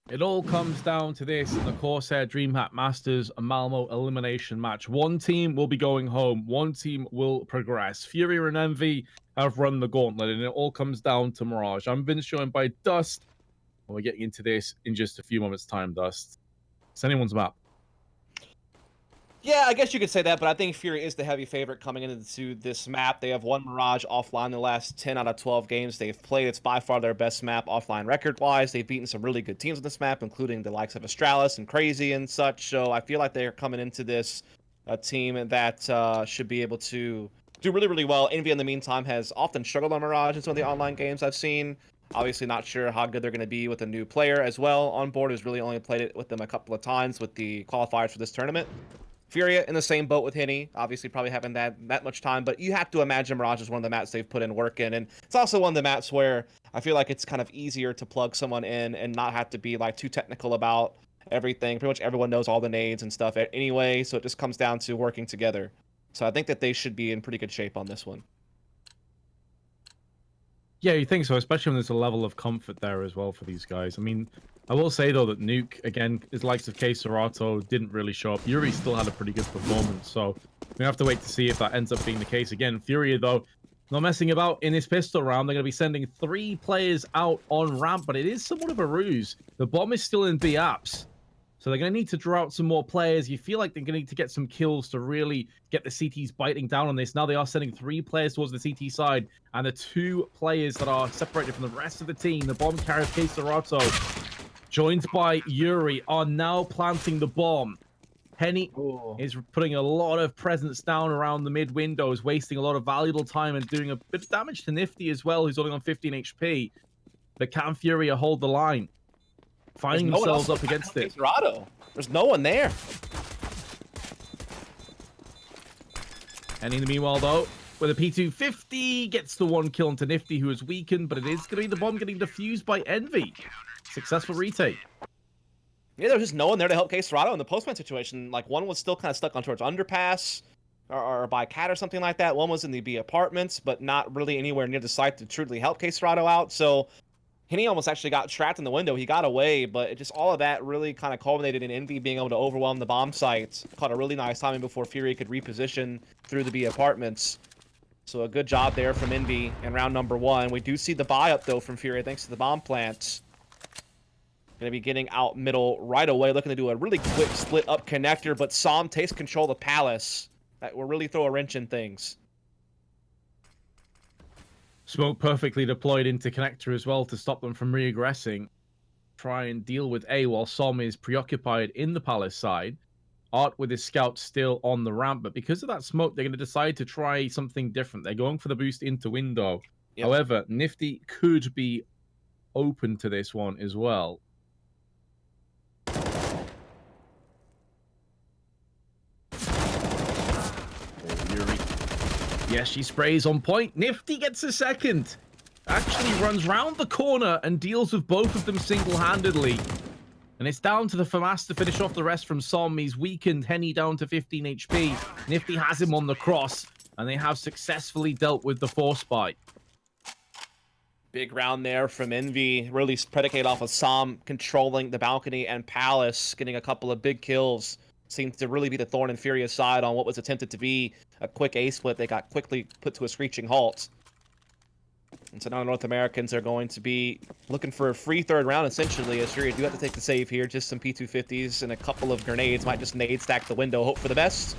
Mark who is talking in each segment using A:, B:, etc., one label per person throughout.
A: It all comes down to this in the CORSAIR DreamHack Masters Malmö elimination match. One team will be going home. One team will progress. Furia and Envy have run the gauntlet, and it all comes down to Mirage. I'm been joined by Dust, and we're getting into this in just a few moments' time, Dust. It's anyone's map.
B: Yeah, I guess you could say that, but I think Furia is the heavy favorite coming into this map. They have won Mirage offline the last 10 out of 12 games they've played. It's by far their best map offline record-wise. They've beaten some really good teams on this map, including the likes of Astralis and Crazy and such. So I feel like they're coming into this a team that should be able to do really, really well. Envy, in the meantime, has often struggled on Mirage in some of the online games I've seen. Obviously not sure how good they're going to be with a new player as well on board, who's really only played it with them a couple of times with the qualifiers for this tournament. Furia in the same boat with Henny, obviously probably haven't that much time, but you have to imagine Mirage is one of the maps they've put in work in, and it's also one of the maps where I feel like it's kind of easier to plug someone in and not have to be like too technical about everything. Pretty much everyone knows all the nades and stuff anyway, so it just comes down to working together. So I think that they should be in pretty good shape on this one.
A: Yeah, you think so, especially when there's a level of comfort there as well for these guys. I mean, I will say, though, that Nuke, again, his likes of CORSAIR didn't really show up. Yuri still had a pretty good performance, so we have to wait to see if that ends up being the case. Again, Furia, though, not messing about in his pistol round. They're going to be sending 3 players out on ramp, but it is somewhat of a ruse. The bomb is still in B apps, so they're going to need to draw out some more players. You feel like they're going to need to get some kills to really get the CTs biting down on this. Now they are sending 3 players towards the CT side, and the 2 players that are separated from the rest of the team, the bomb carrier CORSAIR, joined by Yuri, are now planting the bomb. Henny is putting a lot of presence down around the mid windows, wasting a lot of valuable time and doing a bit of damage to Nifty as well, who's only on 15 HP. But can Furia hold the line? Finding themselves up against it.
B: There's no one there.
A: And in the meanwhile, though, with a P250, gets the 1 kill into Nifty, who is weakened, but it is going to be the bomb getting defused by Envy. Successful retake.
B: Yeah, there was just no one there to help CORSAIR in the postman situation. Like, one was still kind of stuck on towards underpass or by cat or something like that. One was in the B apartments, but not really anywhere near the site to truly help CORSAIR out. So Henny almost actually got trapped in the window. He got away, but it just all of that really kind of culminated in Envy being able to overwhelm the bomb sites. Caught a really nice timing before Fury could reposition through the B apartments. So a good job there from Envy in round number 1. We do see the buy up though from Fury thanks to the bomb plants. Going to be getting out middle right away, looking to do a really quick split up connector, but Som takes control of the Palace. That will really throw a wrench in things.
A: Smoke perfectly deployed into connector as well to stop them from reaggressing. Try and deal with A while Som is preoccupied in the Palace side. Art with his scout still on the ramp, but because of that smoke, they're going to decide to try something different. They're going for the boost into window. Yep. However, Nifty could be open to this one as well. Yes, she sprays on point. Nifty gets a second. Actually runs round the corner and deals with both of them single-handedly. And it's down to the FAMAS to finish off the rest from Som. He's weakened Henny down to 15 HP. Nifty has him on the cross, and they have successfully dealt with the force bite.
B: Big round there from Envy, really predicated off of Som controlling the balcony and Palace, getting a couple of big kills. Seems to really be the thorn in Furia's side on what was attempted to be a quick A split. They got quickly put to a screeching halt. And so now the North Americans are going to be looking for a free 3rd round, essentially, as Furia do have to take the save here. Just some P250s and a couple of grenades. Might just nade stack the window, hope for the best.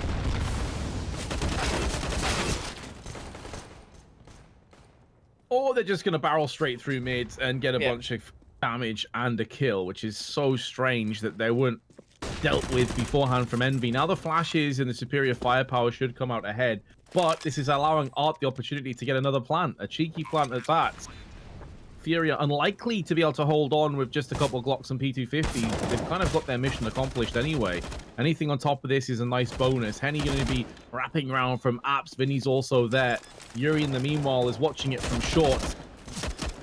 A: Or they're just going to barrel straight through mid and get a bunch of damage and a kill, which is so strange that they weren't dealt with beforehand from Envy. Now the flashes and the superior firepower should come out ahead, but this is allowing Art the opportunity to get another plant, a cheeky plant at that. Furia unlikely to be able to hold on with just a couple of Glocks and P250s. They've kind of got their mission accomplished anyway. Anything on top of this is a nice bonus. Henny going to be wrapping around from apps. Vinny's also there. Yuri in the meanwhile is watching it from short.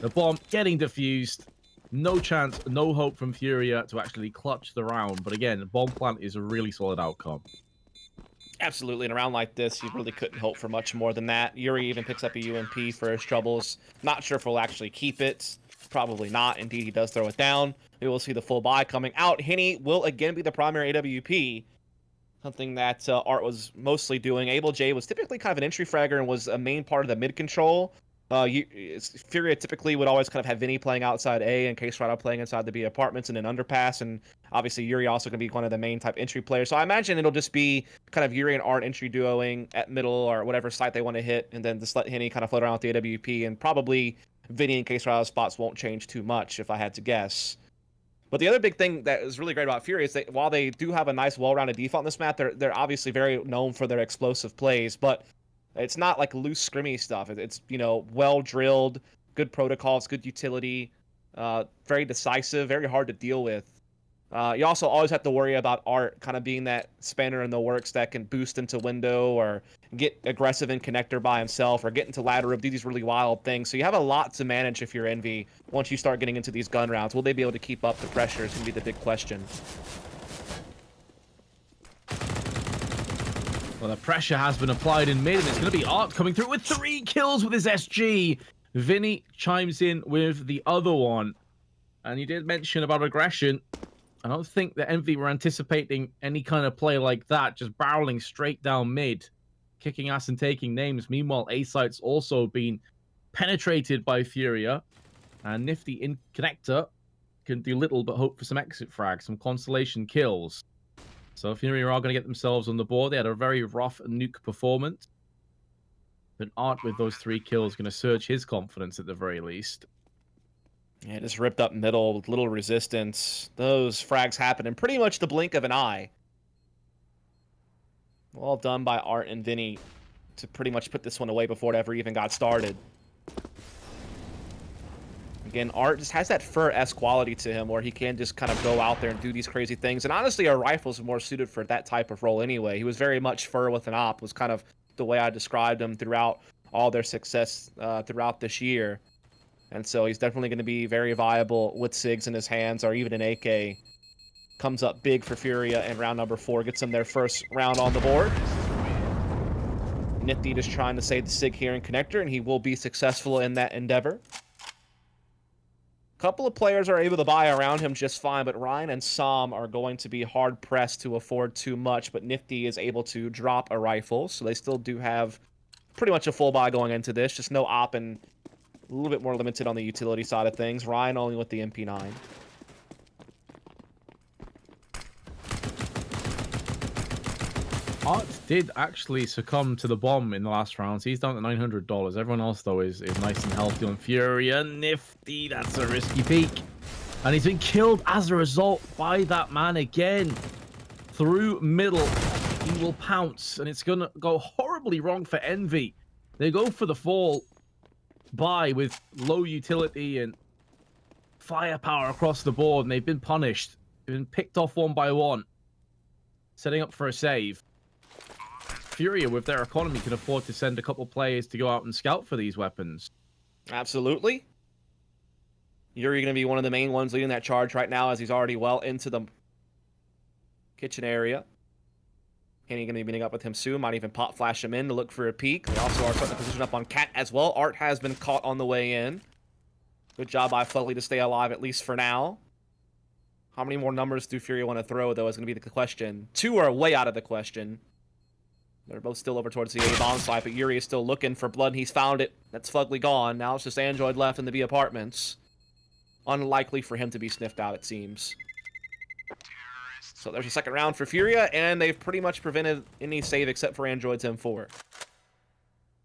A: The bomb getting defused. No chance, no hope from Furia to actually clutch the round. But again, the bomb plant is a really solid outcome.
B: Absolutely. In a round like this, you really couldn't hope for much more than that. Yuri even picks up a UMP for his troubles. Not sure if we'll actually keep it. Probably not. Indeed, he does throw it down. We will see the full buy coming out. Henny will again be the primary AWP. Something that Art was mostly doing. Able J was typically kind of an entry fragger and was a main part of the mid control. Furia typically would always kind of have Vinny playing outside A and Case Rado playing inside the B apartments and an underpass. And obviously Yuri also going to be one of the main type entry players. So I imagine it'll just be kind of Yuri and Art entry duoing at middle or whatever site they want to hit. And then just let Henny kind of float around with the AWP. And probably Vinny and Case Rado's spots won't change too much if I had to guess. But the other big thing that is really great about Furia is that while they do have a nice, well-rounded default in this map, they're obviously very known for their explosive plays, but it's not like loose, scrimmy stuff. It's well-drilled, good protocols, good utility, very decisive, very hard to deal with. You also always have to worry about Art kind of being that spanner in the works that can boost into window or get aggressive in connector by himself or get into ladder up, do these really wild things. So you have a lot to manage if you're Envy once you start getting into these gun rounds. Will they be able to keep up the pressure is going to be the big question.
A: Well, the pressure has been applied in mid, and it's going to be Art coming through with 3 kills with his SG. Vinny chimes in with the other one. And you did mention about aggression. I don't think that Envy were anticipating any kind of play like that, just barreling straight down mid, kicking ass and taking names. Meanwhile, A-site's also been penetrated by Furia, and Nifty in connector can do little but hope for some exit frags, some consolation kills. So Furia are going to get themselves on the board. They had a very rough nuke performance, but Art with those 3 kills going to surge his confidence at the very least.
B: Yeah, just ripped up middle with little resistance. Those frags happen in pretty much the blink of an eye. Well done by Art and Vinny to pretty much put this one away before it ever even got started. Again, Art just has that Fur-esque quality to him where he can just kind of go out there and do these crazy things. And honestly, our rifles are more suited for that type of role anyway. He was very much Fur with an op, was kind of the way I described him throughout all their success throughout this year. And so he's definitely going to be very viable with SIGs in his hands or even an AK. Comes up big for Furia in round number 4. Gets them their first round on the board. Nifty just trying to save the SIG here in connector, and he will be successful in that endeavor. A couple of players are able to buy around him just fine, but Ryan and Sam are going to be hard-pressed to afford too much, but Nifty is able to drop a rifle, so they still do have pretty much a full buy going into this. Just no op and a little bit more limited on the utility side of things. Ryan only with the MP9.
A: Art did actually succumb to the bomb in the last round. So he's down to $900. Everyone else, though, is nice and healthy on Furia. Nifty, that's a risky peek. And he's been killed as a result by that man again. Through middle, he will pounce. And it's going to go horribly wrong for Envy. They go for the fall by with low utility and firepower across the board. And they've been punished. They've been picked off one by one. Setting up for a save. Furia, with their economy, can afford to send a couple players to go out and scout for these weapons.
B: Absolutely. Yuri going to be one of the main ones leading that charge right now as he's already well into the kitchen area. Henny going to be meeting up with him soon. Might even pop flash him in to look for a peek. They also are starting to position up on Cat as well. Art has been caught on the way in. Good job by Fugly to stay alive, at least for now. How many more numbers do Furia want to throw, though, is going to be the question. 2 are way out of the question. They're both still over towards the A-bomb site, but Yuri is still looking for blood, and he's found it. That's Fugly gone. Now it's just Android left in the B apartments. Unlikely for him to be sniffed out, it seems. So there's a second round for Furia, and they've pretty much prevented any save except for Android's M4.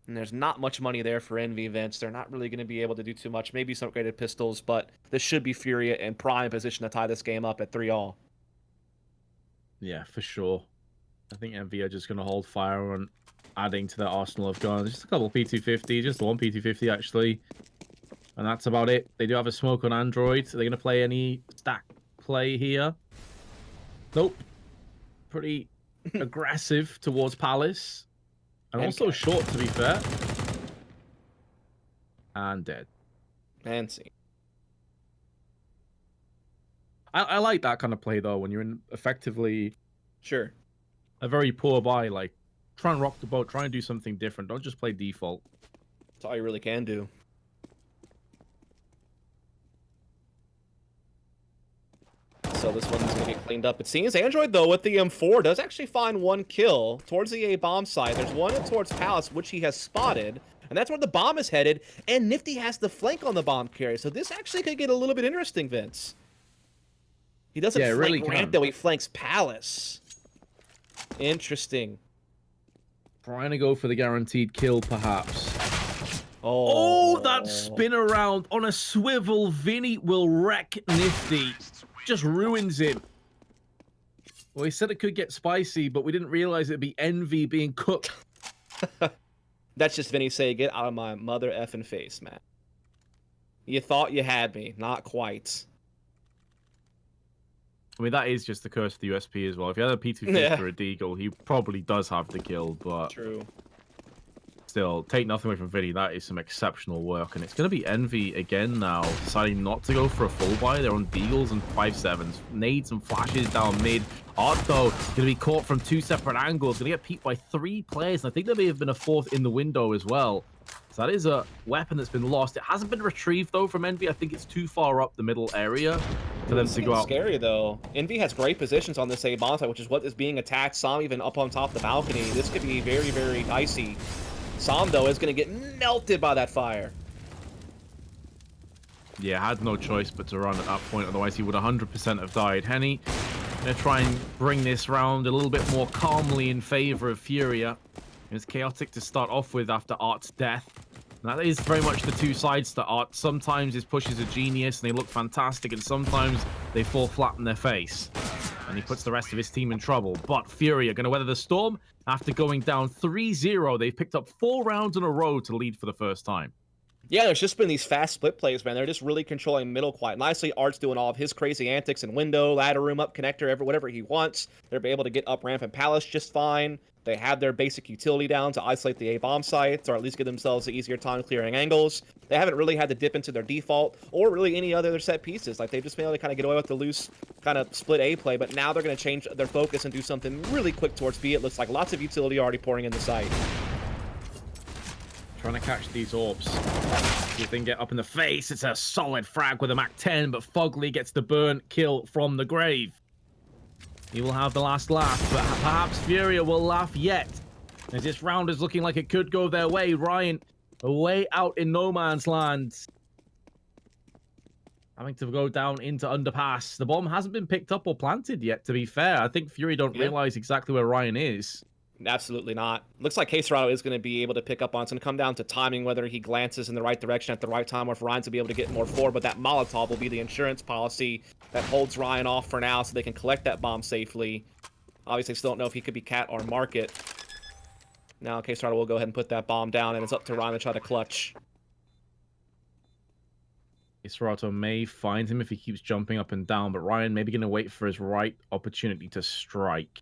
B: And there's not much money there for Envy events. They're not really going to be able to do too much. Maybe some upgraded pistols, but this should be Furia in prime position to tie this game up at 3-all.
A: Yeah, for sure. I think Envy are just going to hold fire on adding to their arsenal of guns. Just a couple P250, just one P250 actually. And that's about it. They do have a smoke on Android. Are they going to play any stack play here? Nope. Pretty aggressive towards Palace. And also short, to be fair. And dead.
B: Fancy.
A: I like that kind of play, though, when you're in effectively...
B: Sure.
A: A very poor buy. Like, try and rock the boat. Try and do something different. Don't just play default.
B: That's all you really can do. so this one's gonna get cleaned up. It seems Android, though, with the M4, does actually find one kill towards the A bomb site. There's one towards Palace, which he has spotted, and that's where the bomb is headed, and Nifty has the flank on the bomb carrier, so this actually could get a little bit interesting, Vince. He doesn't flank
A: really
B: Ramp, though, he flanks Palace. Interesting.
A: Trying to go for the guaranteed kill, perhaps.
B: Oh,
A: that spin around on a swivel. Vinny will wreck Nifty. Just ruins him. Well, he said it could get spicy, but we didn't realize it'd be Envy being cooked.
B: That's just Vinny saying, get out of my mother effing face, man. You thought you had me. Not quite.
A: I mean, that is just the curse of the USP as well. If you had a P2 for a Deagle, he probably does have the kill, but...
B: True.
A: Still, take nothing away from Vinny. That is some exceptional work. And it's going to be Envy again now, deciding not to go for a full buy. They're on Deagles and 5.7s. Nades and flashes down mid. Art, though, going to be caught from two separate angles. Going to get peeked by 3 players. And I think there may have been a 4th in the window as well. So that is a weapon that's been lost. It hasn't been retrieved, though, from Envy. I think it's too far up the middle area for them to go out.
B: Scary, though. Envy has great positions on this A bomb site, which is what is being attacked. Sam even up on top of the balcony. This could be very, very dicey. Sam, though, is going to get melted by that fire.
A: Yeah, had no choice but to run at that point. Otherwise, he would 100% have died. Henny going to try and bring this round a little bit more calmly in favor of Furia. It's chaotic to start off with after Art's death. And that is very much the two sides to Art. Sometimes his pushes are genius and they look fantastic, and sometimes they fall flat in their face. And he puts the rest of his team in trouble. But Furia going to weather the storm. After going down 3-0, they've picked up 4 rounds in a row to lead for the first time.
B: Yeah, there's just been these fast split plays, man. They're just really controlling middle quite nicely. Art's doing all of his crazy antics in window, ladder room, up connector, whatever he wants. They're able to get up ramp and Palace just fine. They have their basic utility down to isolate the A bomb sites, or at least give themselves an easier time clearing angles. They haven't really had to dip into their default or really any other set pieces. Like, they've just been able to kind of get away with the loose kind of split A play, but now they're going to change their focus and do something really quick towards B. It looks like lots of utility already pouring in the site.
A: Trying to catch these orbs. You can get up in the face. It's a solid frag with a Mac 10, but Fogley gets the burn kill from the grave. He will have the last laugh, but perhaps Furia will laugh yet. As this round is looking like it could go their way. Ryan, away out in no man's land. Having to go down into underpass. The bomb hasn't been picked up or planted yet, to be fair. I think Fury don't realize exactly where Ryan is.
B: Absolutely not. Looks like CORSAIR is going to be able to pick up on it. It's going to come down to timing, whether he glances in the right direction at the right time, or if Ryan's to be able to get more forward. But that Molotov will be the insurance policy that holds Ryan off for now, so they can collect that bomb safely. Obviously, still don't know if he could be cat or market. Now, CORSAIR will go ahead and put that bomb down, and it's up to Ryan to try to clutch.
A: Serato may find him if he keeps jumping up and down, but Ryan maybe going to wait for his right opportunity to strike.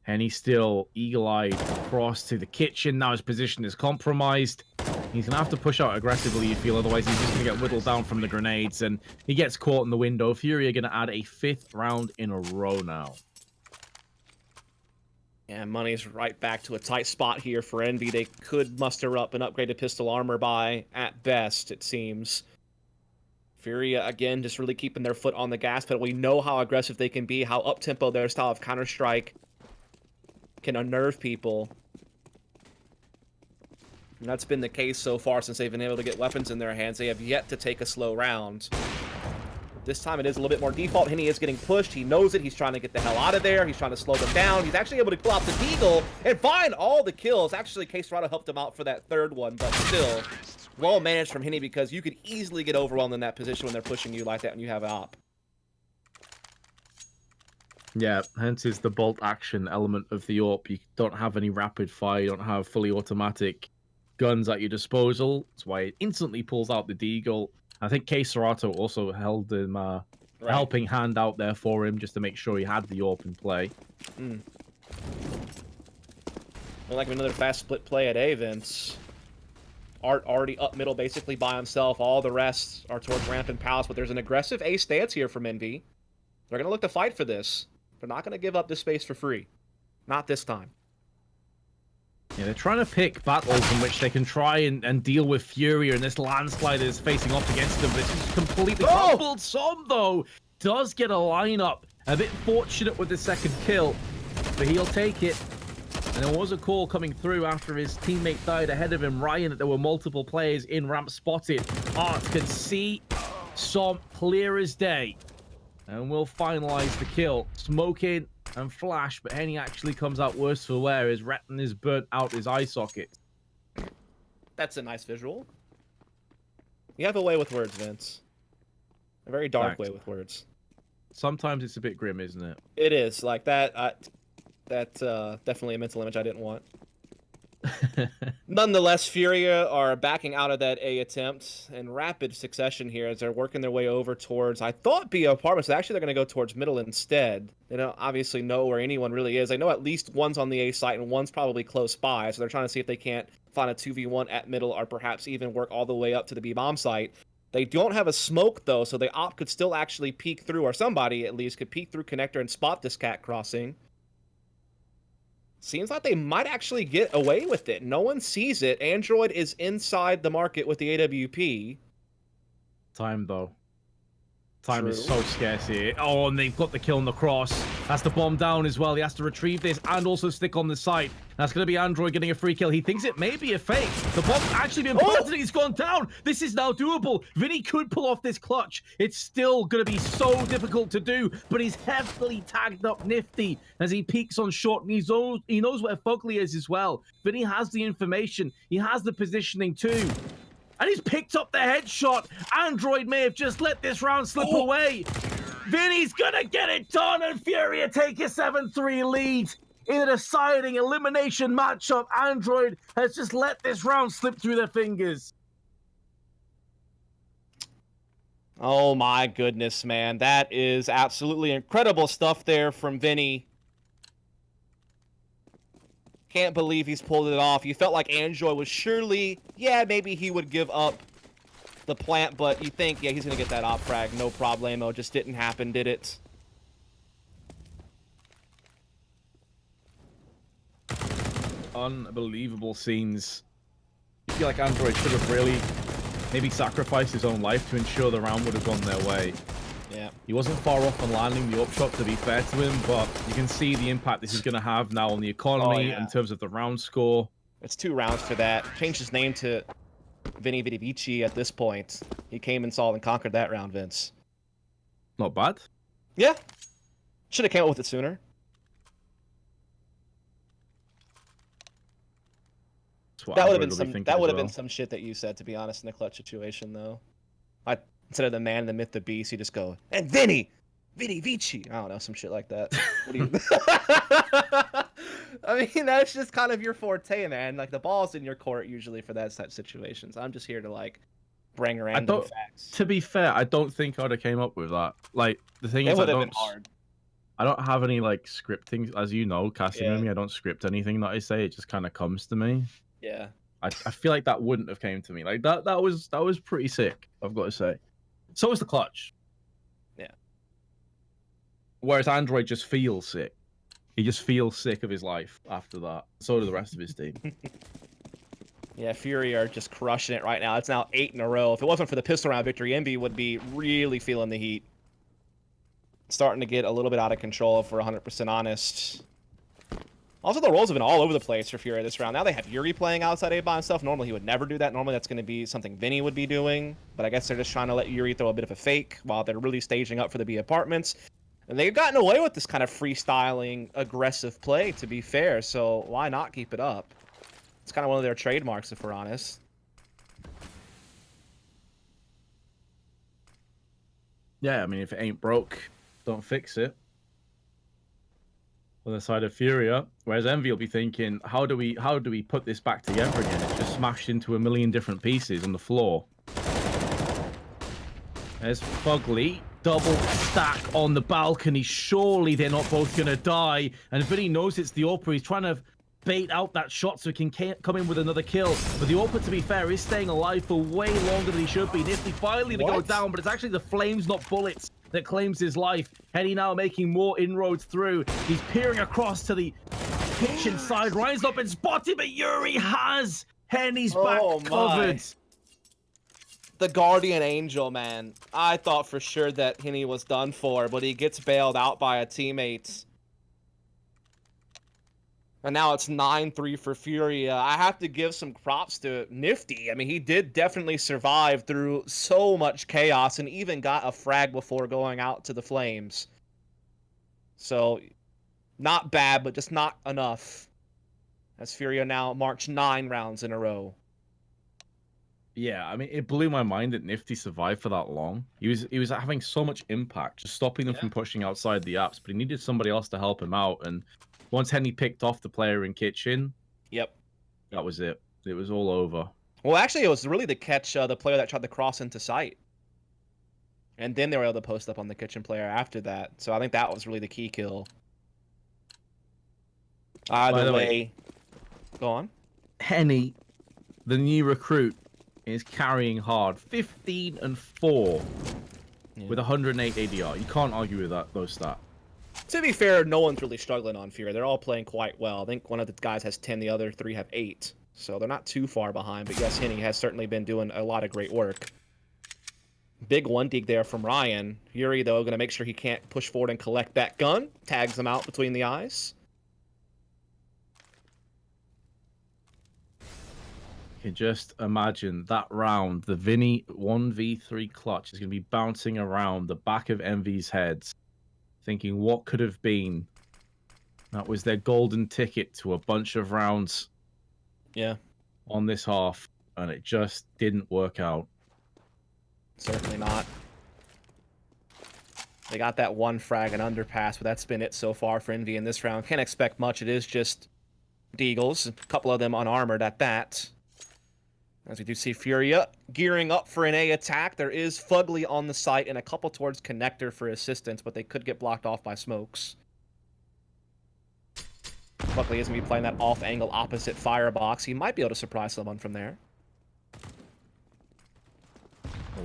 A: Henny still eagle-eyed across to the kitchen. Now his position is compromised. He's going to have to push out aggressively, you feel. Otherwise, he's just going to get whittled down from the grenades. And he gets caught in the window. Fury are going to add a 5th round in a row now.
B: And money's right back to a tight spot here for Envy. They could muster up an upgraded pistol armor by, at best, it seems. Furia, again, just really keeping their foot on the gas pedal. We know how aggressive they can be, how up-tempo their style of Counter-Strike can unnerve people. And that's been the case so far since they've been able to get weapons in their hands. They have yet to take a slow round. This time it is a little bit more default. Henny is getting pushed. He knows it. He's trying to get the hell out of there. He's trying to slow them down. He's actually able to pull out the Deagle and find all the kills. Actually, CORSAIR helped him out for that 3rd one, but still, well managed from Henny, because you could easily get overwhelmed in that position when they're pushing you like that and you have an op.
A: Yeah, hence is the bolt action element of the AWP. You don't have any rapid fire, you don't have fully automatic guns at your disposal. That's why it instantly pulls out the Deagle. I think CORSAIR also held him a helping hand out there for him just to make sure he had the AWP in play.
B: Like another fast split play at A, Vince. Art already up middle basically by himself. All the rest are towards ramp and Palace, but there's an aggressive A stance here from Envy. They're going to look to fight for this. They're not going to give up this space for free. Not this time.
A: Yeah, they're trying to pick battles in which they can try and deal with Fury, and this landslide is facing off against them. This is completely crumbled. Some, though, does get a lineup. A bit fortunate with the second kill, but he'll take it. And there was a call coming through after his teammate died ahead of him, Ryan, that there were multiple players in ramp spotted. Art can see some clear as day. And we'll finalize the kill. Smoke in and flash, but Henny actually comes out worse for wear. His retina's burnt out his eye socket.
B: That's a nice visual. You have a way with words, Vince. A very dark way with words.
A: Sometimes it's a bit grim, isn't it?
B: It is. Like that. That's definitely a mental image I didn't want. Nonetheless, Furia are backing out of that A attempt in rapid succession here as they're working their way over towards, I thought, B apartments. Actually, they're going to go towards middle instead. They don't obviously know where anyone really is. They know at least one's on the A site and one's probably close by, so they're trying to see if they can't find a 2v1 at middle or perhaps even work all the way up to the B bomb site. They don't have a smoke, though, so the op could still actually peek through, or somebody at least could peek through connector and spot this cat crossing. Seems like they might actually get away with it. No one sees it. Android is inside the market with the AWP.
A: Time, though. Time is so scarce here. Oh, and they've got the kill on the cross. That's the bomb down as well. He has to retrieve this and also stick on the site. That's going to be Android getting a free kill. He thinks it may be a fake. The bomb's actually been planted and he's gone down. This is now doable. Vinny could pull off this clutch. It's still going to be so difficult to do, but he's heavily tagged up Nifty as he peeks on short. And he knows where Fugly is as well. Vinny has the information. He has the positioning too. And he's picked up the headshot. Android may have just let this round slip away. Vinny's gonna get it done, and Furia take a 7-3 lead in a deciding elimination matchup. Android has just let this round slip through their fingers.
B: Oh my goodness, man. That is absolutely incredible stuff there from Vinny. Can't believe he's pulled it off. You felt like Android was surely, yeah, maybe he would give up the plant, but you think, yeah, he's going to get that op frag, no problemo. It just didn't happen, did it?
A: Unbelievable scenes. I feel like Android should have really maybe sacrificed his own life to ensure the round would have gone their way.
B: Yeah.
A: He wasn't far off on landing the upshot, to be fair to him, but you can see the impact this is going to have now on the economy in terms of the round score.
B: It's 2 rounds for that. Changed his name to Vinny Vici at this point. He came and saw and conquered that round, Vince.
A: Not bad.
B: Yeah. Should have came up with it sooner. That would have been some shit that you said, to be honest, in the clutch situation, though. Instead of the man, the myth, the beast, you just go, and Vinny Vici. I don't know, some shit like that. What do you... I mean, that's just kind of your forte, man. Like, the ball's in your court usually for that type of situations. I'm just here to, like, bring random facts.
A: To be fair, I don't think I'd have came up with that. Like, the thing is,
B: it would have been hard.
A: I don't have any, like, scripting, as you know, casting with me. I don't script anything that I say. It just kind of comes to me.
B: Yeah.
A: I feel like that wouldn't have came to me. Like, that was pretty sick, I've got to say. So is the clutch.
B: Yeah.
A: Whereas Android just feels sick. He just feels sick of his life after that. So do the rest of his team.
B: Yeah, Fury are just crushing it right now. It's now 8 in a row. If it wasn't for the pistol round victory, Envy would be really feeling the heat. Starting to get a little bit out of control, if we're 100% honest. Also, the roles have been all over the place for Furia this round. Now they have Yuri playing outside A-bomb and stuff. Normally, he would never do that. Normally, that's going to be something Vinny would be doing. But I guess they're just trying to let Yuri throw a bit of a fake while they're really staging up for the B apartments. And they've gotten away with this kind of freestyling, aggressive play, to be fair. So why not keep it up? It's kind of one of their trademarks, if we're honest.
A: Yeah, I mean, if it ain't broke, don't fix it. On the side of Furia, whereas Envy will be thinking, how do we put this back together again? It's just smashed into a million different pieces on the floor. There's Fugly, double stack on the balcony. Surely they're not both gonna die. And Vinny knows it's the Orpa. He's trying to bait out that shot so he can come in with another kill. But the Orpa, to be fair, is staying alive for way longer than he should be. Nifty finally to go down, but it's actually the flames, not bullets, that claims his life. Henny now making more inroads through. He's peering across to the kitchen side. Ryan's not been spotted, but Yuri has Henny's back covered.
B: The Guardian Angel, man. I thought for sure that Henny was done for, but he gets bailed out by a teammate. And now it's 9-3 for Furia. I have to give some props to Nifty. I mean, he did definitely survive through so much chaos and even got a frag before going out to the flames. So, not bad, but just not enough. As Furia now march 9 rounds in a row.
A: Yeah, I mean, it blew my mind that Nifty survived for that long. He was having so much impact, just stopping them from pushing outside the apps, but he needed somebody else to help him out. And once Henny picked off the player in Kitchen,
B: yep,
A: that was it. It was all over.
B: Well, actually, it was really to catch the player that tried to cross into sight. And then they were able to post up on the Kitchen player after that. So I think that was really the key kill. By the way, go on.
A: Henny, the new recruit, is carrying hard. 15-4 with 108 ADR. You can't argue with those stats.
B: To be fair, no one's really struggling on Furia. They're all playing quite well. I think one of the guys has 10, the other 3 have 8. So they're not too far behind. But yes, Henny has certainly been doing a lot of great work. Big one dig there from Ryan. Yuri, though, going to make sure he can't push forward and collect that gun. Tags him out between the eyes.
A: You can just imagine that round. The Vinny 1v3 clutch is going to be bouncing around the back of Envy's heads, thinking what could have been. That was their golden ticket to a bunch of rounds.
B: Yeah.
A: On this half, and it just didn't work out.
B: Certainly not. They got that one frag and underpass, but that's been it so far for Envy in this round. Can't expect much. It is just Deagles, a couple of them unarmored at that. As we do see Furia gearing up for an A attack. There is Fugly on the site and a couple towards Connector for assistance, but they could get blocked off by smokes. Fugly is going to be playing that off-angle opposite firebox. He might be able to surprise someone from there.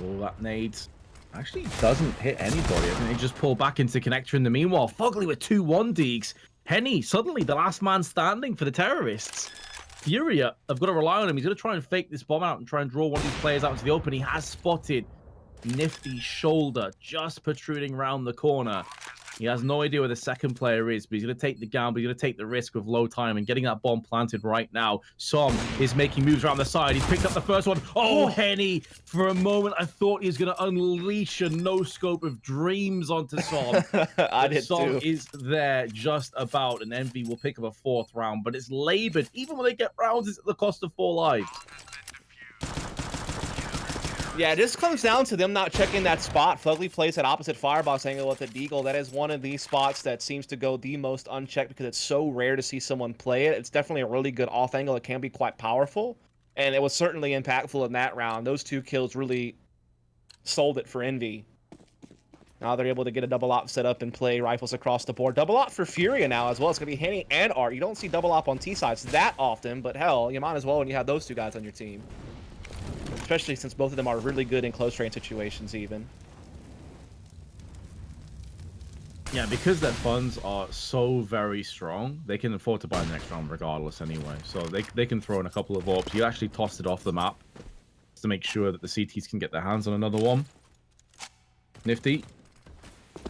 A: Oh, that nades actually doesn't hit anybody. I think they just pull back into Connector in the meanwhile. Fugly with 2-1 deeks. Henny, suddenly the last man standing for the terrorists. Furia have got to rely on him. He's going to try and fake this bomb out and try and draw one of these players out into the open. He has spotted Nifty's shoulder just protruding around the corner. He has no idea where the second player is, but he's going to take the gamble. He's going to take the risk with low time and getting that bomb planted right now. Som is making moves around the side. He's picked up the first one. Oh, Henny. For a moment, I thought he was going to unleash a no-scope of dreams onto Som.
B: I did
A: Som
B: too.
A: is there just about, and Envy will pick up a 4th round, but it's labored. Even when they get rounds, it's at the cost of 4 lives.
B: Yeah, this comes down to them not checking that spot. Fugly plays that opposite firebox angle with the Deagle. That is one of these spots that seems to go the most unchecked because it's so rare to see someone play it. It's definitely a really good off angle. It can be quite powerful, and it was certainly impactful in that round. Those 2 kills really sold it for Envy. Now they're able to get a double op set up and play rifles across the board. Double op for Furia now as well. It's going to be Henny and Art. You don't see double op on T-sides that often, but hell, you might as well when you have those 2 guys on your team. Especially since both of them are really good in close range situations even.
A: Yeah, because their funds are so very strong, they can afford to buy the next round regardless anyway. So they can throw in a couple of AWPs. You actually tossed it off the map to make sure that the CTs can get their hands on another one. Nifty.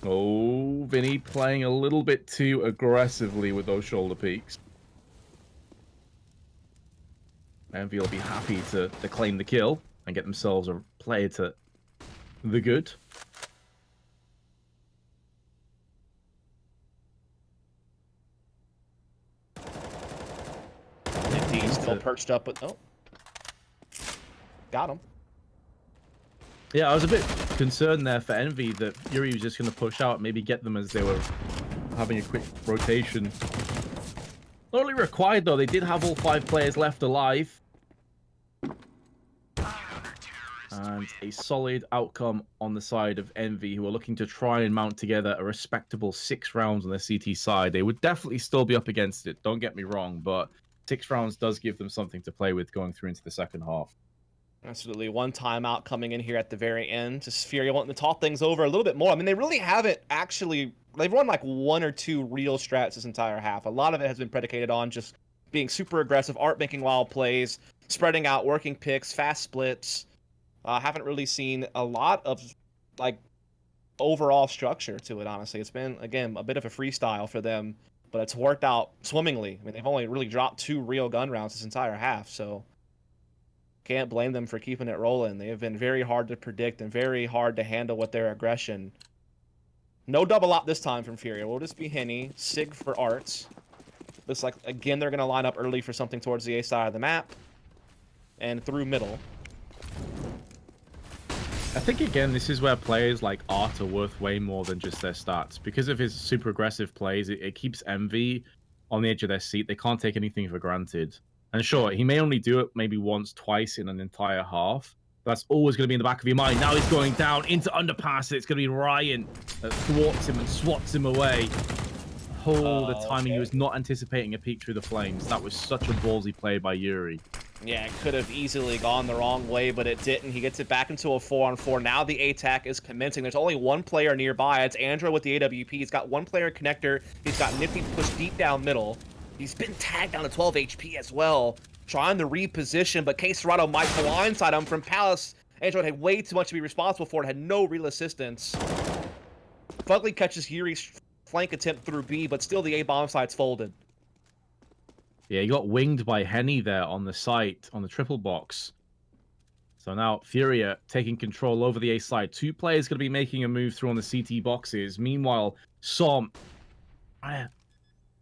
A: Oh, Vinny playing a little bit too aggressively with those shoulder peaks. Envy will be happy to claim the kill and get themselves a player to the good.
B: Nifty still perched up, but oh. Got him.
A: Yeah, I was a bit concerned there for Envy that Yuri was just going to push out, maybe get them as they were having a quick rotation. Not really required, though. They did have all 5 players left alive. And a solid outcome on the side of Envy, who are looking to try and mount together a respectable 6 rounds on the CT side. They would definitely still be up against it, don't get me wrong, but 6 rounds does give them something to play with going through into the second half.
B: Absolutely. One timeout coming in here at the very end. Just Furia wanting to talk things over a little bit more. I mean, they really haven't actually... They've run like 1 or 2 real strats this entire half. A lot of it has been predicated on just being super aggressive, Art making wild plays, spreading out, working picks, fast splits. Haven't really seen a lot of like overall structure to it, honestly. It's been, again, a bit of a freestyle for them, but it's worked out swimmingly. I mean, they've only really dropped 2 real gun rounds this entire half, so can't blame them for keeping it rolling. They have been very hard to predict and very hard to handle with their aggression. No double up this time from Furia. We'll just be Henny, Sig for Arts. Looks like, again, they're going to line up early for something towards the A side of the map and through middle.
A: I think, again, this is where players like Art are worth way more than just their stats. Because of his super aggressive plays, it keeps Envy on the edge of their seat. They can't take anything for granted. And sure, he may only do it maybe once, twice in an entire half. That's always going to be in the back of your mind. Now he's going down into underpass. It's going to be Ryan that thwarts him and swats him away. The timing, he was not anticipating a peek through the flames. That was such a ballsy play by Yuri.
B: Yeah, it could have easily gone the wrong way, but it didn't. He gets it back into a 4-on-4. Now the attack is commencing. There's only one player nearby. It's Andrew with the AWP. He's got one player connector. He's got Nifty pushed deep down middle. He's been tagged down to 12 HP as well, trying to reposition, but CORSAIR might blindside him from Palace. Andrew had way too much to be responsible for it, had no real assistance. Fugly catches Yuri's flank attempt through B, but still the A bomb site's folded.
A: Yeah, he got winged by Henny there on the site, on the triple box. So now Furia taking control over the A side. 2 players going to be making a move through on the CT boxes. Meanwhile, Som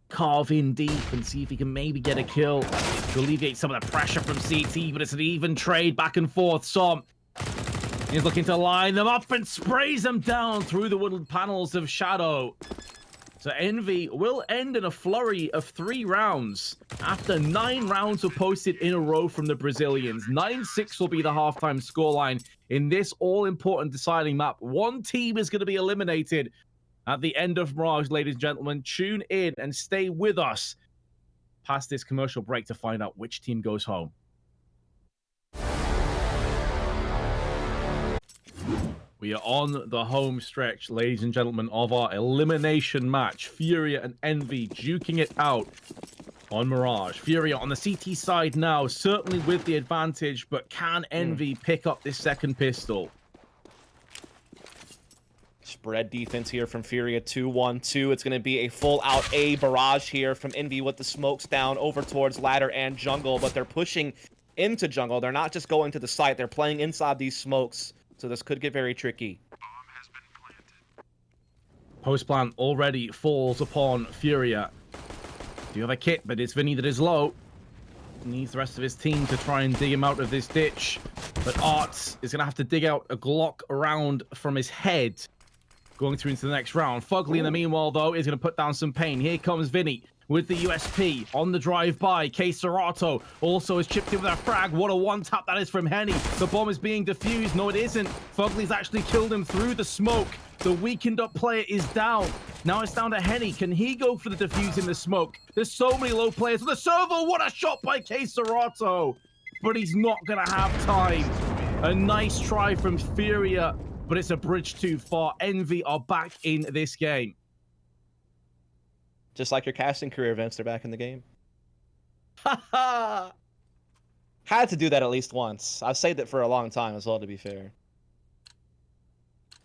A: carve in deep and see if he can maybe get a kill to alleviate some of the pressure from CT, but it's an even trade back and forth. Som is looking to line them up and sprays them down through the wooded panels of Shadow. So Envy will end in a flurry of 3 rounds after 9 rounds were posted in a row from the Brazilians. 9-6 will be the halftime scoreline in this all-important deciding map. One team is going to be eliminated at the end of Mirage, ladies and gentlemen. Tune in and stay with us past this commercial break to find out which team goes home. We are on the home stretch, ladies and gentlemen, of our elimination match. Furia and Envy duking it out on Mirage. Furia on the CT side now, certainly with the advantage, but can Envy pick up this second pistol?
B: Spread defense here from Furia, 2-1-2. It's going to be a full-out A barrage here from Envy with the smokes down over towards ladder and jungle, but they're pushing into jungle. They're not just going to the site. They're playing inside these smokes. So this could get very tricky.
A: Post plant already falls upon Furia. Do you have a kit? But it's Vinny that is low. Needs the rest of his team to try and dig him out of this ditch. But Arts is going to have to dig out a Glock round from his head. Going through into the next round. Fugly, in the meanwhile, though, is going to put down some pain. Here comes Vinny with the USP on the drive-by. CORSAIR also is chipped in with a frag. What a one-tap that is from Henny. The bomb is being defused. No, it isn't. Fugly's actually killed him through the smoke. The weakened-up player is down. Now it's down to Henny. Can he go for the defuse in the smoke? There's so many low players. The servo, what a shot by CORSAIR. But he's not going to have time. A nice try from Furia, but it's a bridge too far. Envy are back in this game.
B: Just like your casting career events, they're back in the game.
A: Ha
B: Had to do that at least once. I've saved it for a long time as well, to be fair.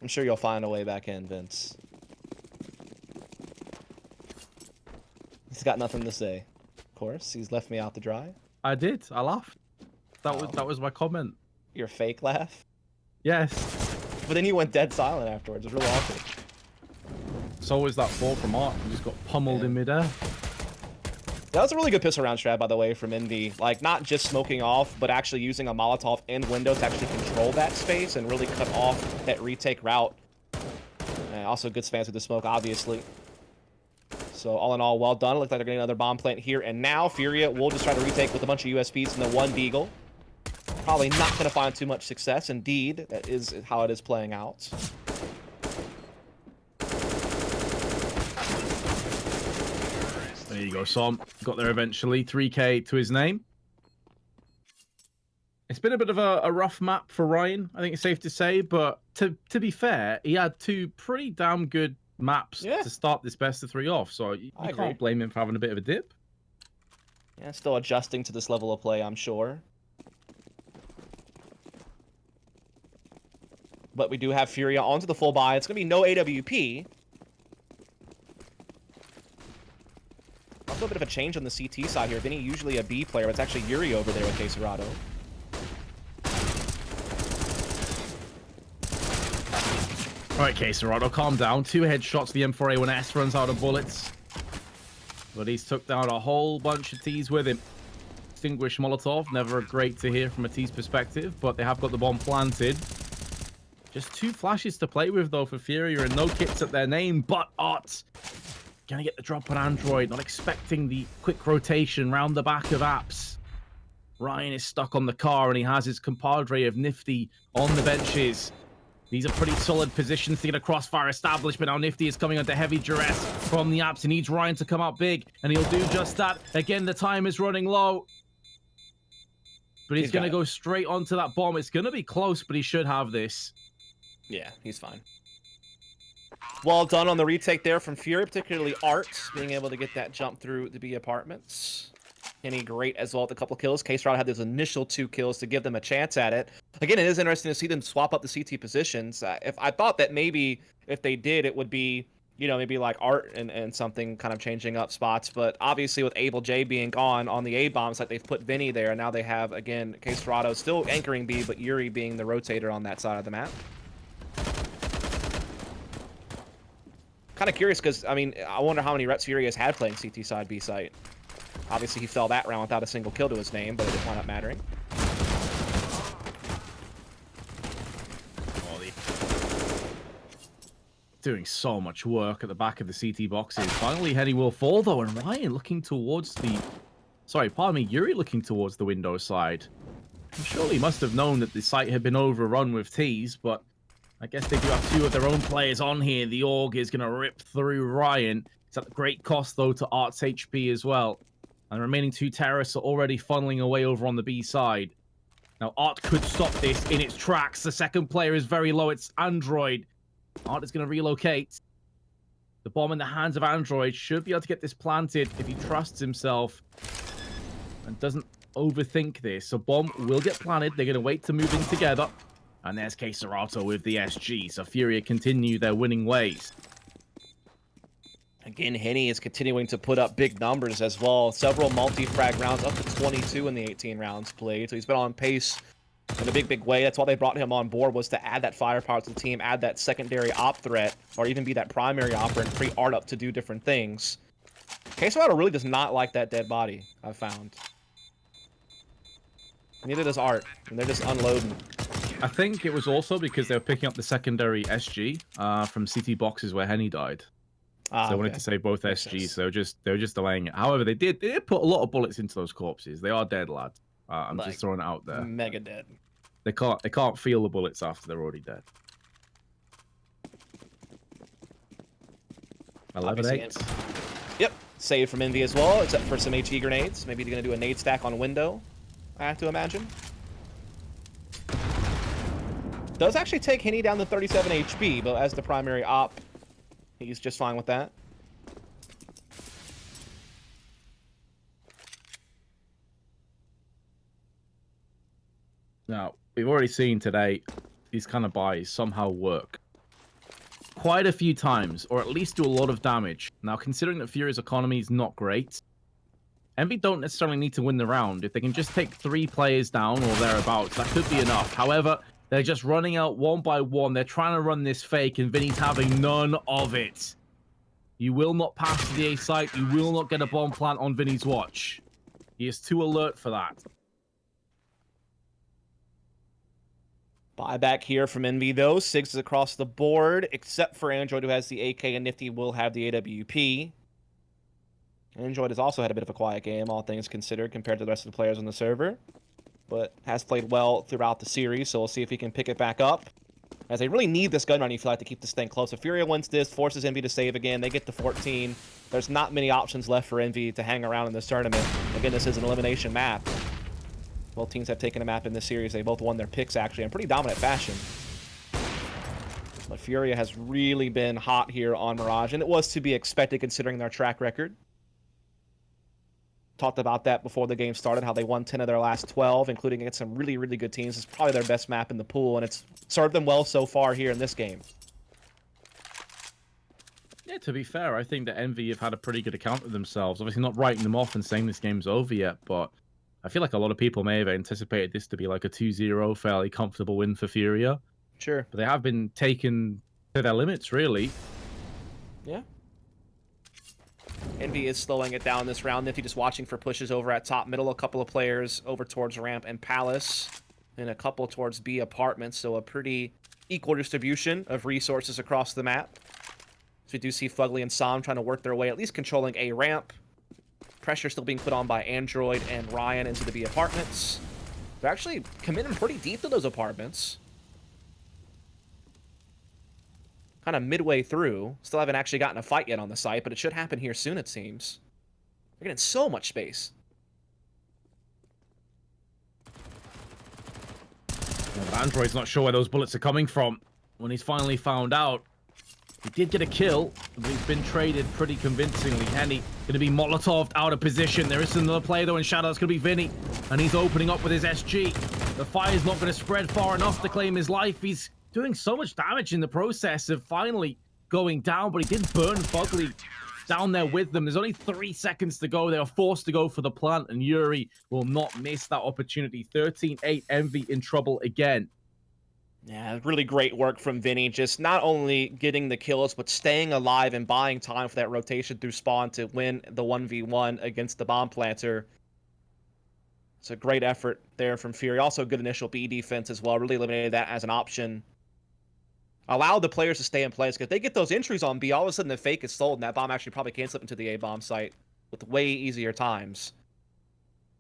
B: I'm sure you'll find a way back in, Vince. He's got nothing to say. Of course, he's left me out to dry.
A: I did. I laughed. That was my comment.
B: Your fake laugh?
A: Yes.
B: But then you went dead silent afterwards. It was really awkward.
A: So was that fall from Art. He just got pummeled in midair.
B: That was a really good pistol round strat, by the way, from Envy. Like, not just smoking off, but actually using a Molotov in window to actually control that space and really cut off that retake route. And also good spans with the smoke, obviously. So all in all, well done. Looks like they're getting another bomb plant here and now. Furia will just try to retake with a bunch of USPs and the one Deagle. Probably not going to find too much success. Indeed, that is how it is playing out.
A: There you go, Som. Got there eventually. 3K to his name. It's been a bit of a rough map for Ryan, I think it's safe to say. But to be fair, he had 2 pretty damn good maps to start this best of 3 off. So you can't blame him for having a bit of a dip.
B: Yeah, still adjusting to this level of play, I'm sure. But we do have Furia onto the full buy. It's going to be no AWP. Also a bit of a change on the CT side here. Vinny usually a B player, but it's actually Yuri over there with CORSAIR.
A: All right, CORSAIR, calm down. 2 headshots. The M4A1S runs out of bullets. But he's took down a whole bunch of T's with him. Extinguished Molotov. Never great to hear from a T's perspective, but they have got the bomb planted. Just 2 flashes to play with, though, for Furia, and no kits at their name, but Art gonna get the drop on Android, not expecting the quick rotation round the back of Apps. Ryan is stuck on the car, and he has his compadre of Nifty on the benches. These are pretty solid positions to get a crossfire established, but now Nifty is coming under heavy duress from the Apps. He needs Ryan to come out big, and he'll do just that. Again, the time is running low. But he's going to go straight onto that bomb. It's going to be close, but he should have this.
B: Yeah, he's fine. Well done on the retake there from Fury, particularly Art, being able to get that jump through the B apartments. Kenny great as well with a couple kills. CORSAIR had those initial 2 kills to give them a chance at it. Again, it is interesting to see them swap up the CT positions. If I thought that maybe if they did, it would be, you know, maybe like Art and something kind of changing up spots. But obviously with Able J being gone on the A bombs, like they've put Vinny there. And now they have, again, CORSAIR still anchoring B, but Yuri being the rotator on that side of the map. Kind of curious because, I mean, I wonder how many reps Furia has had playing CT side B site. Obviously, he fell that round without a single kill to his name, but it didn't wind up mattering.
A: Doing so much work at the back of the CT boxes. Finally, Henny will fall, though, and Ryan looking towards the... Sorry, pardon me, Yuri looking towards the window side. I'm sure he must have known that the site had been overrun with T's, but I guess they do have 2 of their own players on here. The AUG is going to rip through Ryan. It's at great cost, though, to Art's HP as well. And the remaining 2 terrorists are already funneling away over on the B side. Now, Art could stop this in its tracks. The second player is very low. It's Android. Art is going to relocate. The bomb in the hands of Android should be able to get this planted if he trusts himself and doesn't overthink this. So bomb will get planted. They're going to wait to move in together. And there's CORSAIR with the SG. So Furia continue their winning ways.
B: Again, Henny is continuing to put up big numbers as well. Several multi-frag rounds, up to 22 in the 18 rounds played. So he's been on pace in a big way. That's why they brought him on board, was to add that firepower to the team, add that secondary op threat, or even be that primary opper and free Art up to do different things. CORSAIR really does not like that dead body, I've found. Neither does Art, and they're just unloading.
A: I think it was also because they were picking up the secondary SG from CT boxes where Henny died. So they wanted to save both SGs, so they were just delaying it. However, they did put a lot of bullets into those corpses. They are dead, lads. I'm just throwing it out there.
B: Mega dead.
A: They can't feel the bullets after they're already dead. 11-8.
B: Yep, save from Envy as well, except for some HE grenades. Maybe they're gonna do a nade stack on window, I have to imagine. Does actually take Henny down to 37 HP, but as the primary op, he's just fine with that.
A: Now, we've already seen today these kind of buys somehow work quite a few times, or at least do a lot of damage. Now, considering that Furia's economy is not great, Envy don't necessarily need to win the round. If they can just take 3 players down or thereabouts, that could be enough. However, they're just running out one by one. They're trying to run this fake, and Vinny's having none of it. You will not pass the A site. You will not get a bomb plant on Vinny's watch. He is too alert for that.
B: Buyback here from Envy, though. Sigs is across the board, except for Android, who has the AK, and Nifty will have the AWP. Android has also had a bit of a quiet game, all things considered, compared to the rest of the players on the server, but has played well throughout the series, so we'll see if he can pick it back up, as they really need this gun run, you feel like, to keep this thing close. If Furia wins this, forces Envy to save again, they get to 14. There's not many options left for Envy to hang around in this tournament. Again, this is an elimination map. Both teams have taken a map in this series. They both won their picks, actually, in pretty dominant fashion. But Furia has really been hot here on Mirage, and it was to be expected considering their track record. talked about that before the game started, how they won 10 of their last 12, including against some really, really good teams. It's probably their best map in the pool, and it's served them well so far here in this game.
A: Yeah, to be fair, I think that Envy have had a pretty good account of themselves. Obviously not writing them off and saying this game's over yet, but I feel like a lot of people may have anticipated this to be like a 2-0 fairly comfortable win for Furia.
B: Sure.
A: But they have been taken to their limits, really.
B: Yeah. Envy is slowing it down this round. Nifty just watching for pushes over at top middle. A couple of players over towards Ramp and Palace, and a couple towards B Apartments. So a pretty equal distribution of resources across the map. So we do see Fugly and Sam trying to work their way, at least controlling A Ramp. Pressure still being put on by Android and Ryan into the B Apartments. They're actually committing pretty deep to those apartments. Kind of midway through. Still haven't actually gotten a fight yet on the site, but it should happen here soon, it seems. They're getting so much space.
A: Yeah, but Android's not sure where those bullets are coming from. When he's finally found out, he did get a kill, but he's been traded pretty convincingly. Henny going to be Molotov'd out of position. There is another player, though, in shadow. It's going to be Vinny, and he's opening up with his SG. The fire's not going to spread far enough to claim his life. He's doing so much damage in the process of finally going down, but he did burn Fugly down there with them. There's only 3 seconds to go. They are forced to go for the plant, and Yuri will not miss that opportunity. 13-8, Envy in trouble again.
B: Yeah, really great work from Vinny. Just not only getting the kills, but staying alive and buying time for that rotation through spawn to win the 1v1 against the bomb planter. It's a great effort there from Fury. Also good initial B defense as well. Really eliminated that as an option. Allow the players to stay in place, because if they get those entries on B, all of a sudden the fake is sold, and that bomb actually probably can slip into the A bomb site with way easier times.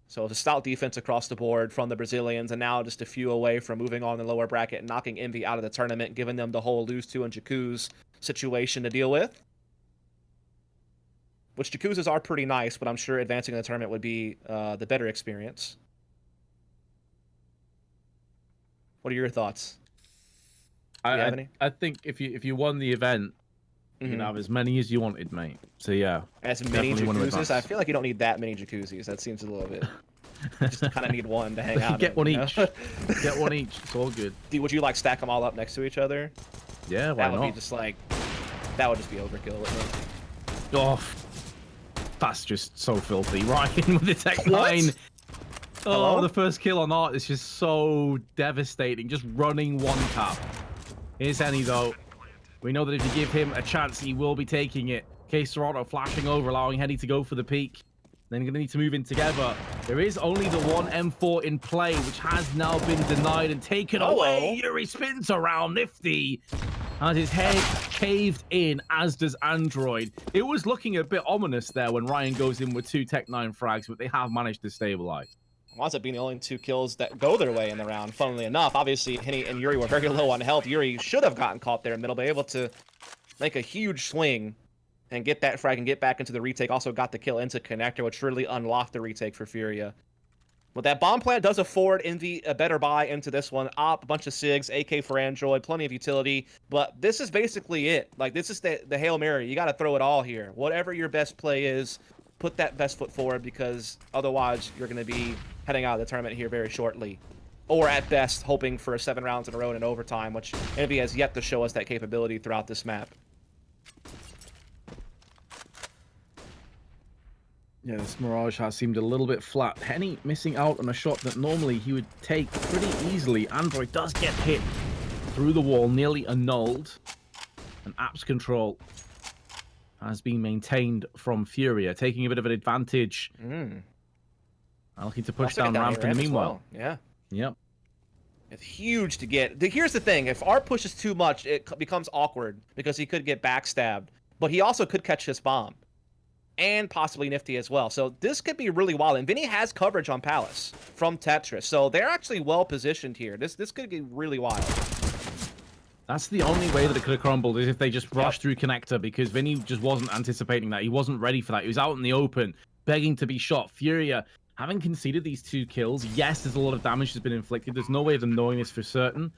B: So it's a stout defense across the board from the Brazilians, and now just a few away from moving on the lower bracket and knocking Envy out of the tournament, giving them the whole lose-to and Jacuz situation to deal with. Which Jacuzes are pretty nice, but I'm sure advancing in the tournament would be the better experience. What are your thoughts?
A: I think if you won the event, you can have as many as you wanted, mate. So yeah,
B: as many jacuzzis. I feel like you don't need that many jacuzzis. That seems a little bit. You just kind of need one to hang out.
A: Get one each. Get one each. It's all good.
B: Would you like stack them all up next to each other?
A: Yeah, why not?
B: That would be just like, that would just be overkill, wouldn't it?
A: Oh, that's just so filthy. Ryan with the tech 9. Oh, hello? The first kill on Art is just so devastating. Just running one tap. Here's Henny though. We know that if you give him a chance, he will be taking it. CORSAIR flashing over, allowing Henny to go for the peak. Then going to need to move in together. There is only the one M4 in play, which has now been denied and taken away. Yuri spins around Nifty, and his head caved in, as does Android. It was looking a bit ominous there when Ryan goes in with 2 Tech 9 frags, but they have managed to stabilize.
B: Winds up being the only 2 kills that go their way in the round, funnily enough. Obviously, Henny and Yuri were very low on health. Yuri should have gotten caught there in the middle, but able to make a huge swing and get that frag and get back into the retake. Also got the kill into connector, which really unlocked the retake for Furia. But that bomb plant does afford Envy a better buy into this one. Op, a bunch of SIGs, AK for Android, plenty of utility. But this is basically it. Like, this is the Hail Mary. You got to throw it all here. Whatever your best play is, put that best foot forward, because otherwise you're going to be heading out of the tournament here very shortly. Or at best, hoping for 7 rounds in a row in overtime, which Envy has yet to show us that capability throughout this map.
A: Yeah, this Mirage has seemed a little bit flat. Henny missing out on a shot that normally he would take pretty easily. Android does get hit through the wall, nearly annulled. And Apps control has been maintained from Furia, taking a bit of an advantage. Looking to push down ramp in the meanwhile.
B: Yeah.
A: Yep.
B: It's huge to get. Here's the thing. If Art pushes too much, it becomes awkward, because he could get backstabbed. But he also could catch this bomb. And possibly Nifty as well. So this could be really wild. And Vinny has coverage on Palace from Tetris. So they're actually well positioned here. This could be really wild.
A: That's the only way that it could have crumbled, is if they just rushed through connector, because Vinny just wasn't anticipating that. He wasn't ready for that. He was out in the open, begging to be shot. Furia having conceded these 2 kills, yes, there's a lot of damage that's been inflicted. There's no way of them knowing this for certain.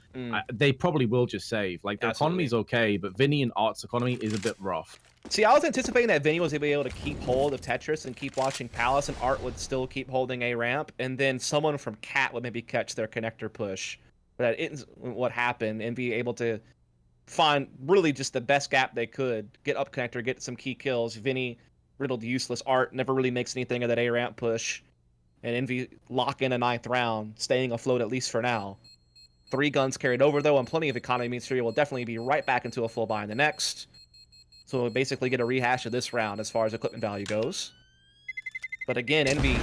A: They probably will just save. Like, their economy's okay, but Vinny and Art's economy is a bit rough.
B: See, I was anticipating that Vinny was going to be able to keep hold of Tetris and keep watching Palace, and Art would still keep holding A ramp, and then someone from Cat would maybe catch their connector push. But that isn't what happened, and be able to find really just the best gap they could, get up connector, get some key kills. Vinny riddled useless. Art never really makes anything of that A ramp push. And Envy lock in a 9th round, staying afloat at least for now. 3 guns carried over, though, and plenty of economy means Furia will definitely be right back into a full buy in the next. So we'll basically get a rehash of this round as far as equipment value goes. But again, Envy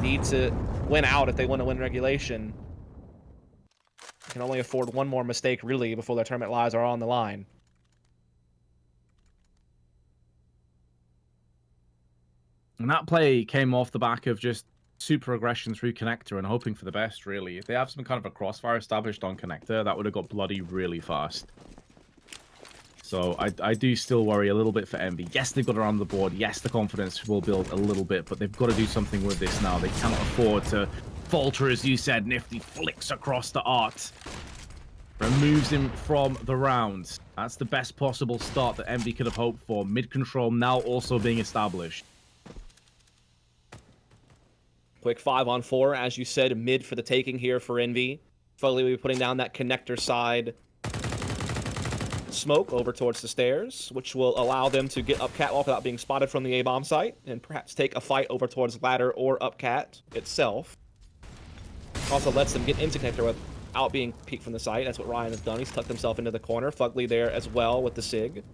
B: need to win out if they want to win regulation. Can only afford one more mistake, really, before their tournament lives are on the line.
A: And that play came off the back of just super aggression through connector and hoping for the best, really. If they have some kind of a crossfire established on connector, that would have got bloody really fast. So I do still worry a little bit for Envy. Yes, they've got around the board. Yes, the confidence will build a little bit, but they've got to do something with this now. They cannot afford to falter, as you said. Nifty flicks across to Art. Removes him from the round. That's the best possible start that Envy could have hoped for. Mid-control now also being established.
B: Quick 5-on-4, as you said, mid for the taking here for Envy. Foley will be putting down that connector side smoke over towards the stairs, which will allow them to get up catwalk without being spotted from the A-bomb site, and perhaps take a fight over towards ladder or up cat itself. Also lets them get into connector without being peeked from the site. That's what Ryan has done. He's tucked himself into the corner. Fugly there as well with the SIG.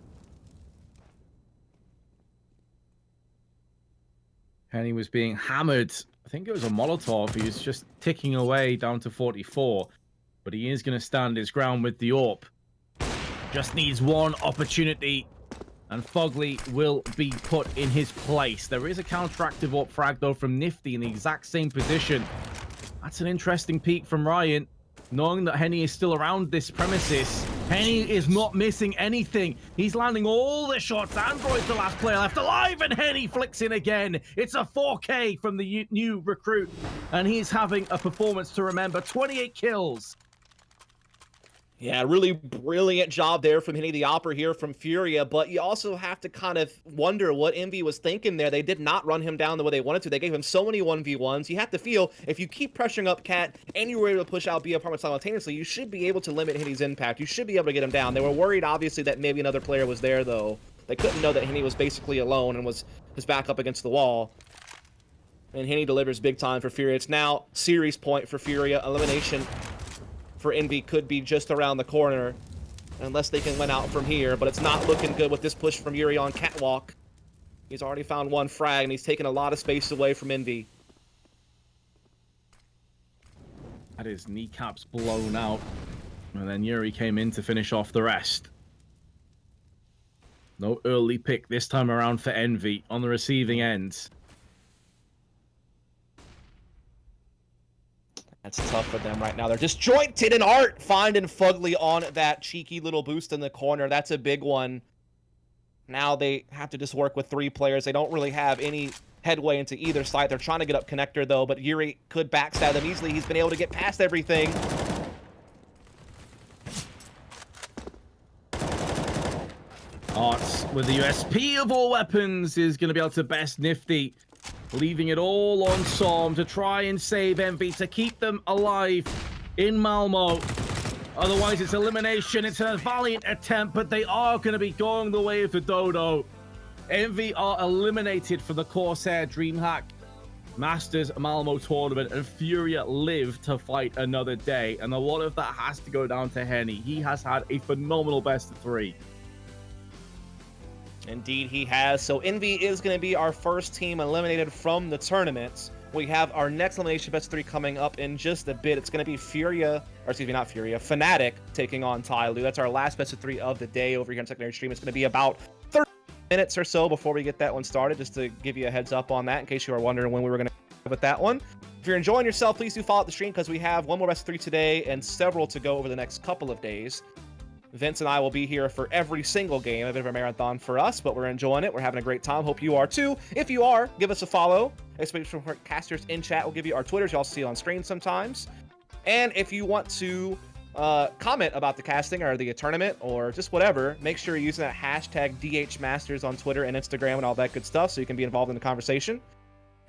A: And he was being hammered. I think it was a Molotov. He was just ticking away down to 44. But he is going to stand his ground with the AWP. Just needs one opportunity. And Fugly will be put in his place. There is a counteractive AWP frag, though, from Nifty in the exact same position. That's an interesting peek from Ryan. Knowing that Henny is still around this premises. Henny is not missing anything. He's landing all the shots. Android's the last player left alive, and Henny flicks in again. It's a 4K from the new recruit, and he's having a performance to remember. 28 kills.
B: Yeah, really brilliant job there from Henny the Opera here from Furia, but you also have to kind of wonder what Envy was thinking there. They did not run him down the way they wanted to. They gave him so many 1v1s. You have to feel, if you keep pressuring up Cat and you were able to push out B apartment simultaneously, you should be able to limit Henny's impact. You should be able to get him down. They were worried, obviously, that maybe another player was there, though. They couldn't know that Henny was basically alone and was his back up against the wall. And Henny delivers big time for Furia. It's now series point for Furia. Elimination for Envy could be just around the corner unless they can win out from here, but it's not looking good with this push from Yuri on catwalk. He's already found one frag, and he's taken a lot of space away from Envy.
A: Had his kneecaps blown out, and then Yuri came in to finish off the rest. No early pick this time around for Envy on the receiving end.
B: That's tough for them right now. They're disjointed, and Art finding Fugly on that cheeky little boost in the corner. That's a big one. Now they have to just work with 3 players. They don't really have any headway into either side. They're trying to get up connector, though, but Yuri could backstab them easily. He's been able to get past everything.
A: Art, with the USP of all weapons, is going to be able to best Nifty. Leaving it all on Som to try and save Envy, to keep them alive in Malmö. Otherwise, it's elimination. It's a valiant attempt, but they are going to be going the way of the Dodo. Envy are eliminated from the CORSAIR DreamHack Masters Malmö tournament, and Furia live to fight another day. And a lot of that has to go down to Henny. He has had a phenomenal best of 3.
B: Indeed, he has. So Envy is going to be our first team eliminated from the tournament. We have our next elimination best of 3 coming up in just a bit. It's going to be Furia, or excuse me, not Furia, Fnatic taking on Tyloo. That's our last best of 3 of the day over here on Secondary Stream. It's going to be about 30 minutes or so before we get that one started, just to give you a heads up on that in case you are wondering when we were going to with that one. If you're enjoying yourself, please do follow the stream because we have one more best of 3 today and several to go over the next couple of days. Vince and I will be here for every single game, a bit of a marathon for us, but we're enjoying it. We're having a great time. Hope you are too. If you are, give us a follow. Especially for casters in chat, we'll give you our Twitters. Y'all see it on screen sometimes. And if you want to comment about the casting or the tournament or just whatever, make sure you're using that hashtag DHMasters on Twitter and Instagram and all that good stuff so you can be involved in the conversation.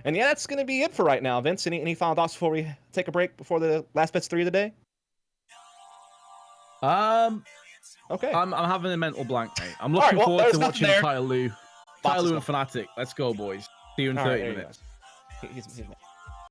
B: And yeah, that's going to be it for right now. Vince, any final thoughts before we take a break before the last bets 3 of the day? Okay.
A: I'm having a mental blank, mate. I'm looking forward to watching Tyloo and Fnatic. Let's go, boys. See you in 30 minutes.
B: He's